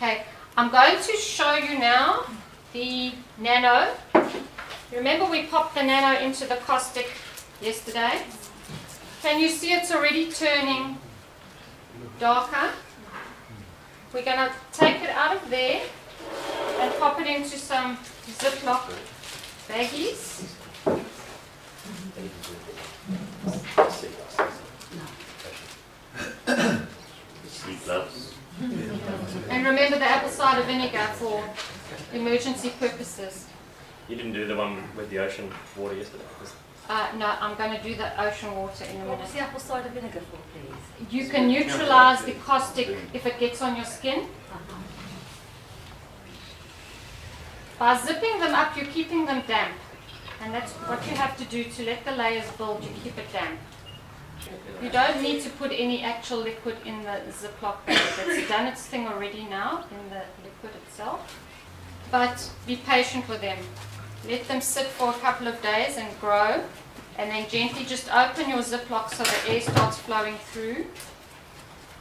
Okay, I'm going to show you now the nano. Remember we popped the nano into the caustic yesterday? Can you see it's already turning darker? We're going to take it out of there and pop it into some Ziploc baggies. Sleep gloves. And remember the apple cider vinegar for emergency purposes. You didn't do the one with the ocean water yesterday? No, I'm going to do the ocean water in a What minute. was the apple cider vinegar for, please? You can neutralize the caustic if it gets on your skin. By zipping them up, you're keeping them damp. And that's what you have to do to let the layers build, you keep it damp. You don't need to put any actual liquid in the Ziploc bag. It's done its thing already now in the liquid itself. But be patient with them. Let them sit for a couple of days and grow. And then gently just open your Ziploc so the air starts flowing through.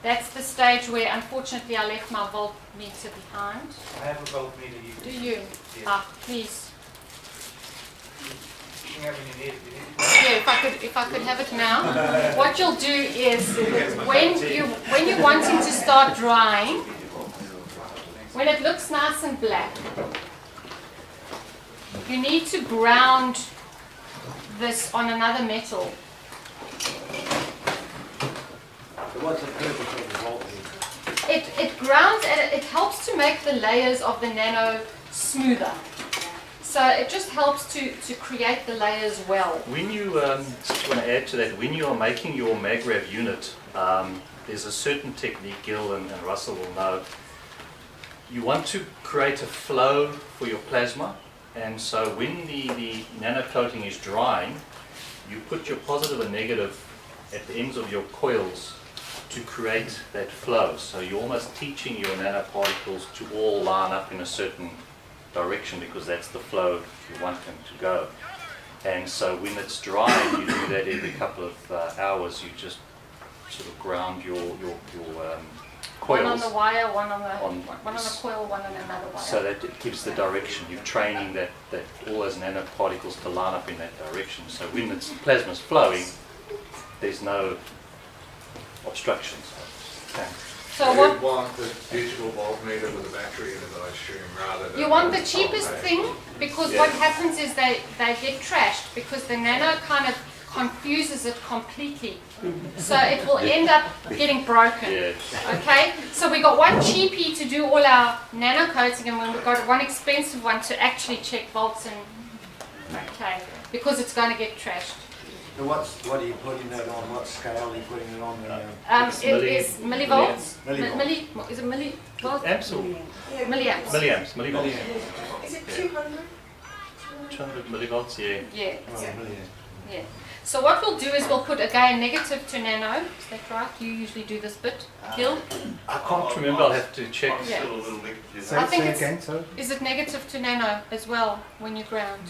That's the stage where, unfortunately, I left my voltmeter behind. I have a voltmeter. You Do can you? Yes. Ah, please. You can have when you need it. Yeah, if I could have it now. What you'll do is when you're wanting to start drying, when it looks nice and black, you need to ground this on another metal. What's the purpose of the voltmeter? It grounds and it helps to make the layers of the nano smoother. So it just helps to create the layers well. When you, just want to add to that, when you are making your MagRav unit, there's a certain technique Gil and Russell will know. You want to create a flow for your plasma, and so when the nano coating is drying, you put your positive and negative at the ends of your coils to create that flow. So you're almost teaching your nanoparticles to all line up in a certain direction because that's the flow you want them to go. And so when it's drying, you do that every couple of hours. You just sort of ground your coils. One on the wire, one on the coil, one on another wire. So that it gives the direction. You're training that all those nanoparticles to line up in that direction. So when the plasma's flowing, there's no obstructions. Okay. So You what want the digital voltmeter with a battery in it, I assume, rather than... you want the cheapest thing because Yeah. what happens is they get trashed because the nano kind of confuses it completely. So it will end up getting broken. Yeah. Okay, so we got one cheapie to do all our nano coating, and we've got one expensive one to actually check volts and because it's going to get trashed. So what are you putting that on? What scale are you putting it on? It's It is millivolts. Millivolts. Is it millivolts? Amps or Milliamps. millivolts. Is it 200? 200 millivolts, yeah. Yeah. Oh, million. Yeah. So what we'll do is we'll put again negative to nano. Is that right? You usually do this bit, Gil? I can't remember, I'll have to check. Yeah. Still a little bit, you Say, know. I think say it's- again, sorry? Is it negative to nano as well when you ground?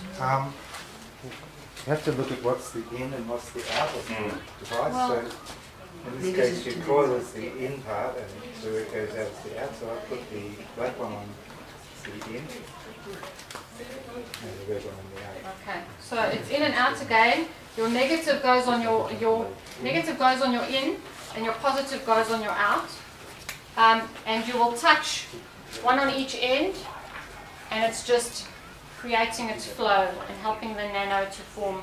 You have to look at what's the in and what's the out of the device. Well- So in this case, your coil is the in part, and so it goes out to the out. So I put the black one on the in, and the red one on the out. Okay. So it's in and out again. Your negative goes on your negative goes on your in, and your positive goes on your out. And you will touch one on each end, and it's just creating its flow and helping the nano to form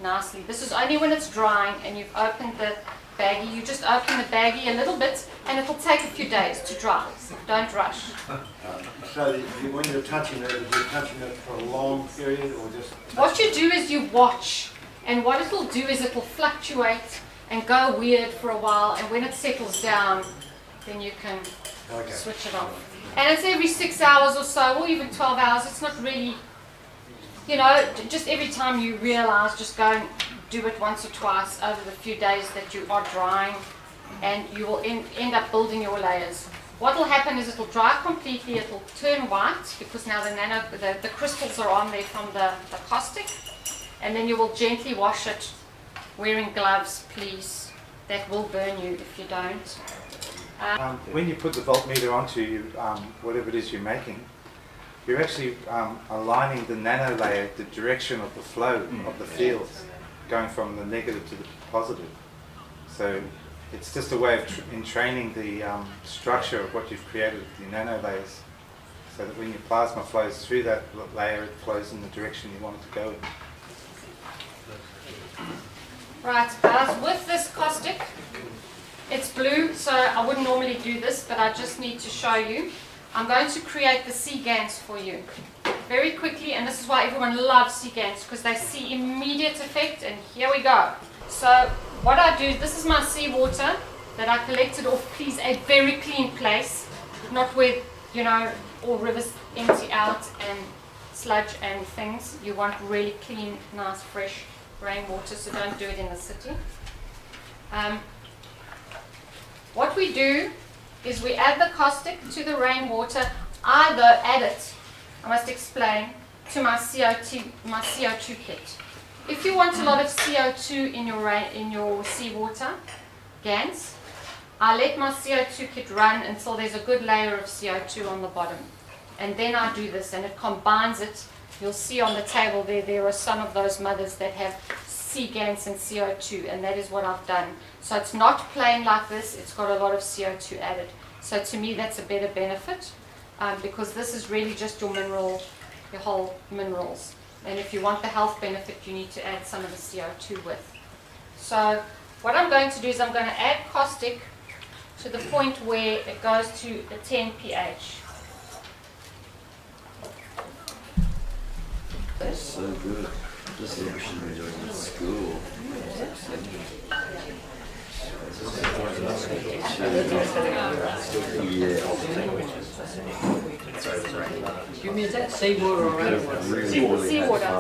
nicely. This is only when it's drying and you've opened the baggie. You just open the baggie a little bit and it'll take a few days to dry. Don't rush. So when you're touching it, you're touching it for a long period, or just What you do is you watch, and what it will do is it will fluctuate and go weird for a while, and when it settles down, then you can okay. switch it off. And it's every 6 hours or so, or even 12 hours. It's not really, just every time you realize, just go and do it once or twice over the few days that you are drying, and you will end up building your layers. What will happen is it will dry completely, it will turn white because now the crystals are on there from the caustic, and then you will gently wash it wearing gloves, please. That will burn you if you don't. When you put the voltmeter onto whatever it is you're making, you're actually aligning the nano layer, the direction of the flow of the field, going from the negative to the positive. So it's just a way of entraining the structure of what you've created with your nano layers, so that when your plasma flows through that layer, it flows in the direction you want it to go in. Right, guys, with this caustic, it's blue, so I wouldn't normally do this, but I just need to show you. I'm going to create the GaNS for you very quickly, and this is why everyone loves GaNS, because they see immediate effect, and here we go. So what I do, this is my seawater that I collected off, please, a very clean place, not where, you know, all rivers empty out and sludge and things. You want really clean, nice, fresh rainwater, so don't do it in the city. What we do is we add the caustic to the rainwater. I though add it, I must explain, to my CO2 kit. If you want a lot of CO2 in your seawater, GaNS, I let my CO2 kit run until there's a good layer of CO2 on the bottom. And then I do this, and it combines it. You'll see on the table there are some of those mothers that have GaNS and CO2, and that is what I've done. So it's not plain like this, it's got a lot of CO2 added. So to me that's a better benefit, because this is really just your whole minerals. And if you want the health benefit, you need to add some of the CO2 with. So what I'm going to do is I'm going to add caustic to the point where it goes to a 10 pH. That's so good. This is what we should be doing in school. You mean that seawater or rainwater? Seawater.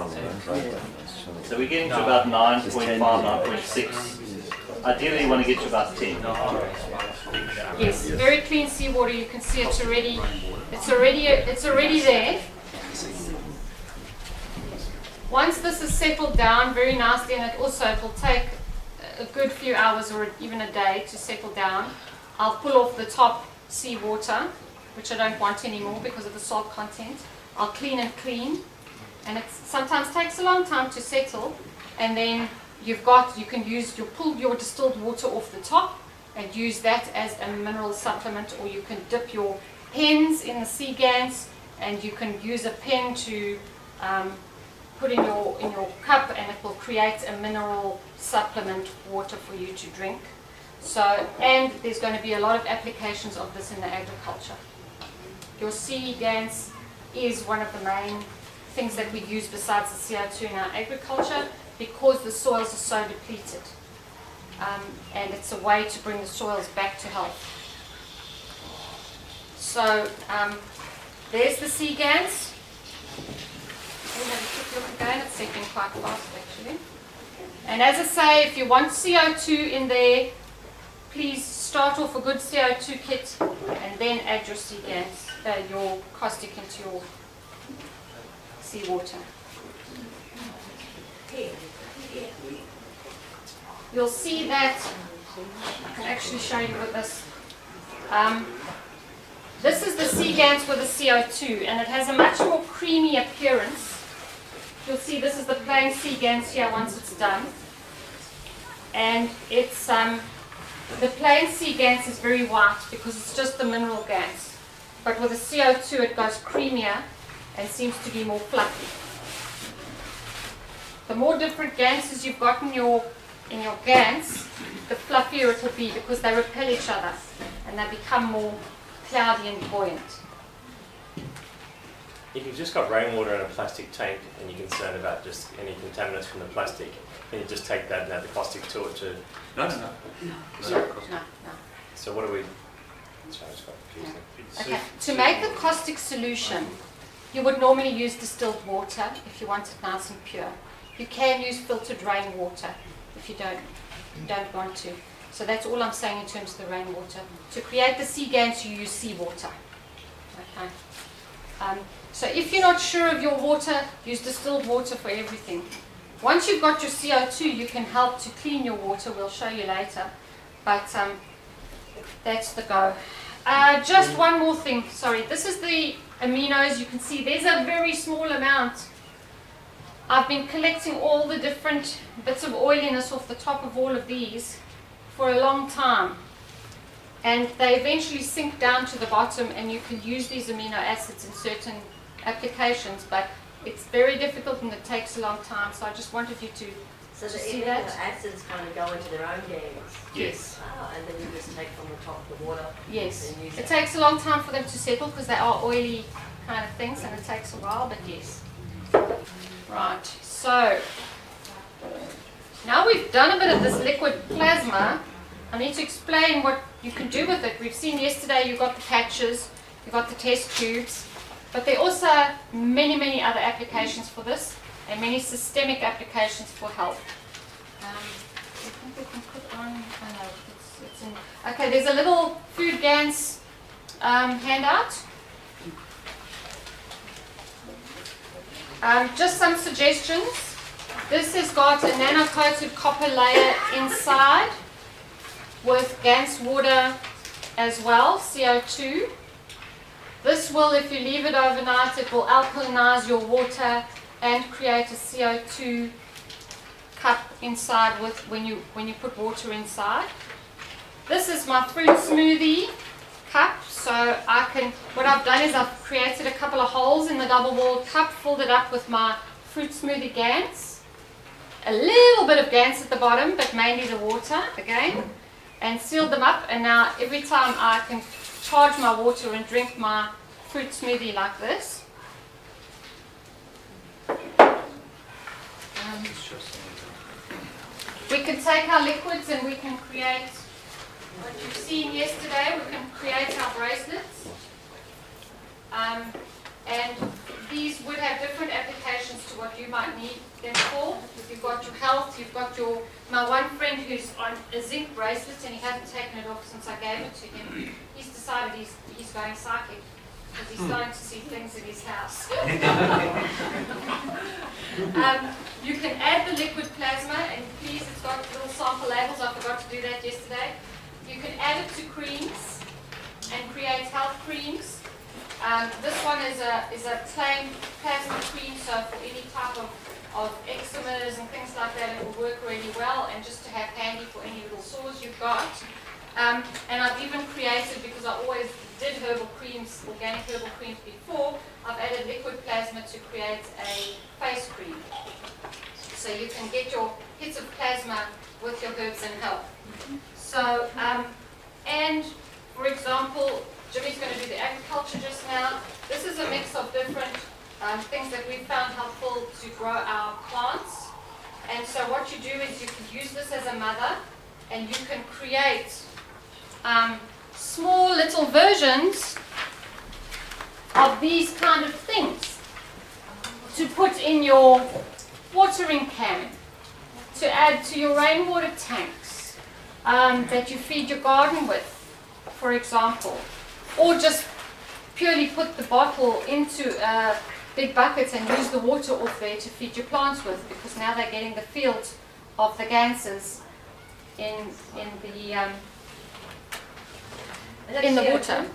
So we're getting to about 9.5, 9.6. Ideally, you want to get to about 10. Yes, very clean seawater. You can see it's already there. Once this is settled down very nicely, and it will take a good few hours or even a day to settle down, I'll pull off the top seawater, which I don't want anymore because of the salt content. I'll clean, and it sometimes takes a long time to settle, and then you can pull your distilled water off the top and use that as a mineral supplement, or you can dip your pens in the GaNS, and you can use a pen to put in your cup, and it will create a mineral supplement water for you to drink. So, and there's going to be a lot of applications of this in the agriculture. Your GaNS is one of the main things that we use besides the CO2 in our agriculture, because the soils are so depleted. And it's a way to bring the soils back to health. So there's the GaNS. We'll have a quick look again. It's setting quite fast actually. And as I say, if you want CO2 in there, please start off a good CO2 kit and then add your GaNS, your caustic into your seawater. You'll see that, I can actually show you with this. This is the GaNS with the CO2, and it has a much more creamy appearance. You'll see this is the plain GaNS here once it's done. And it's the plain GaNS is very white because it's just the mineral GaNS. But with the CO2 it goes creamier and seems to be more fluffy. The more different GaNSs you've got in your GaNS, the fluffier it will be, because they repel each other and they become more cloudy and buoyant. If you've just got rainwater in a plastic tank and you're concerned about just any contaminants from the plastic, then you just take that and add the caustic to it to... No. No. So what do we... Sorry, it's quite confusing. Okay. To make a caustic solution, you would normally use distilled water if you want it nice and pure. You can use filtered rainwater if you don't want to. So that's all I'm saying in terms of the rainwater. To create the GaNS, you use seawater. Okay. So if you're not sure of your water, use distilled water for everything. Once you've got your CO2, you can help to clean your water. We'll show you later. But that's the go. Just one more thing, sorry. This is the aminos. You can see there's a very small amount. I've been collecting all the different bits of oiliness off the top of all of these for a long time. And they eventually sink down to the bottom, and you can use these amino acids in certain applications, but it's very difficult and it takes a long time. So I just wanted you to So the see amino that? acids kind of go into their own GaNS. Yes. Ah, and then you just take from the top of the water. Yes. And use It takes a long time for them to settle because they are oily kind of things, and it takes a while, but yes. Right, so now we've done a bit of this liquid plasma, I need to explain what you can do with it. We've seen yesterday you got the patches, you got the test tubes, but there are also many, many other applications for this and many systemic applications for health. I think we can put on, oh no, it's in, okay, there's a little food GaNS handout. Just some suggestions. This has got a nano-coated copper layer inside with GaNS water as well, CO2. This will, if you leave it overnight, it will alkalinize your water and create a CO2 cup inside with when you put water inside. This is my fruit smoothie cup, so what I've done is I've created a couple of holes in the double-walled cup, filled it up with my fruit smoothie GaNS, a little bit of GaNS at the bottom, but mainly the water again, and sealed them up. And now every time I can charge my water and drink my fruit smoothie like this. We can take our liquids and we can create what you've seen yesterday. We can create our bracelets. And these would have different applications to what you might need them for. If you've got your health, you've got my one friend who's on a zinc bracelet and he hasn't taken it off since I gave it to him. He's decided he's going psychic because he's starting to see things in his house. You can add the liquid plasma, and please, it's got little sample labels. I forgot to do that yesterday. You can add it to creams and create health creams. This one is a plain plasma cream, so for any type of eczemas and things like that, it will work really well, and just to have handy for any little sores you've got. And I've even created, because I always did herbal creams, organic herbal creams before, I've added liquid plasma to create a face cream. So you can get your hits of plasma with your herbs and health. So, and for example, Jimmy's going to do the agriculture just now. This is a mix of different things that we found helpful to grow our plants. And so what you do is you can use this as a mother, and you can create small little versions of these kind of things to put in your watering can, to add to your rainwater tanks that you feed your garden with, for example. Or just purely put the bottle into a big bucket and use the water off there to feed your plants with, because now they're getting the field of the GaNSs in the water.